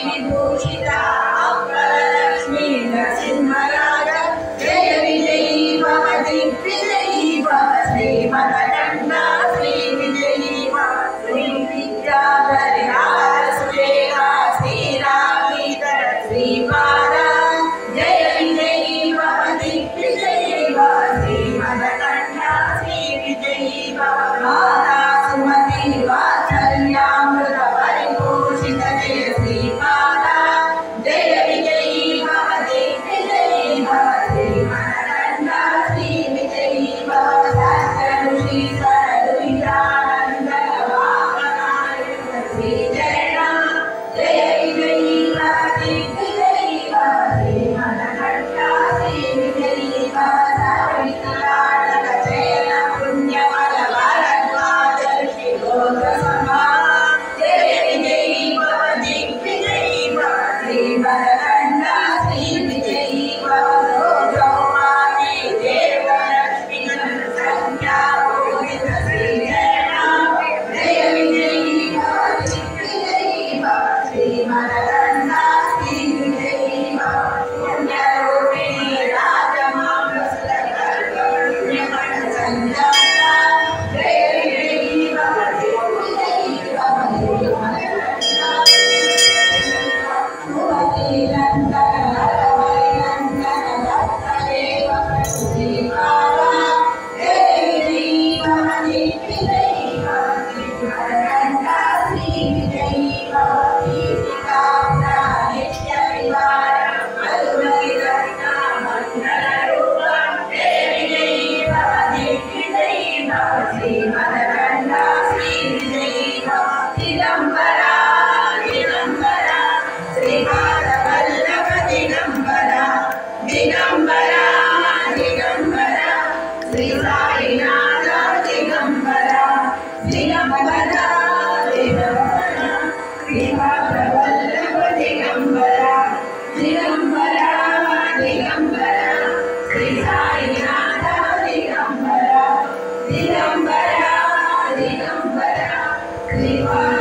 विभूषिता लक्ष्मी नरसिंहराज जय विजयी भव दिग्विजयी भव श्रीमदकन्या श्री विजयी भव श्री विद्याधरी सुरेखा श्रीरामीतर श्रीपादा जय विजयी भव दिग्विजयी भव श्रीमदकन्या श्री विजयी भव माता सुमति वात्सल्यामृत परिपोषित जय श्रीपादा जय विजयी भव दिग्विजयी भव श्रीमदकन्या श्री विजयी भव सत्य ऋषि सरदुर्यानंद वामनायक श्री जयराम जय विजयी भव दिग्विजयी भव श्रीमदकन्या श्री विजयी भव सवितानक चैन पुण्यफल भारद्वाज ऋषि गोत्र सभा जय विजयी भव दिग्विजयी भव श्रीमदकन्या श्री विजयी भव रोजौमानी देवलक्ष्मी संज्ञा पूजित श्री जयराम जय विजयी भव दिग्विजयी भव श्रीमदकन्या श्री विजयी भव पुण्यरूपिणी राजमामस्तकल्पपुण्यमण संजाता जय विजयी भव दिग्विजयी भव श्रीमदकन्या सुमतिनन्दन हरहरिनन्दन दत्तदेव श्रीपादा जय विजयी भव दिग्विजयी भव श्रीमदकन्या श्री विजयी भव दीपिकाम्बरा नित्यविहार मधुरैरत्ना मण्डलरूपा जय विजयी भव दिग्विजयी भव श्रीमदकन्या श्री विजयी भव दिगम्बरा दिगम्बरा श्रीपादवल्लभ दिगम्बरा दिगम्बरा दिगम्बरा श्री साईनाथ दिगम्बरा दिगम्बरा दिगम्बरा श्रीपादवल्लभ दिगम्बरा दिगम्बरा दिगम्बरा श्री साईनाथ दिगम्बरा दिगम्बरा दिगम्बरा श्रीपाद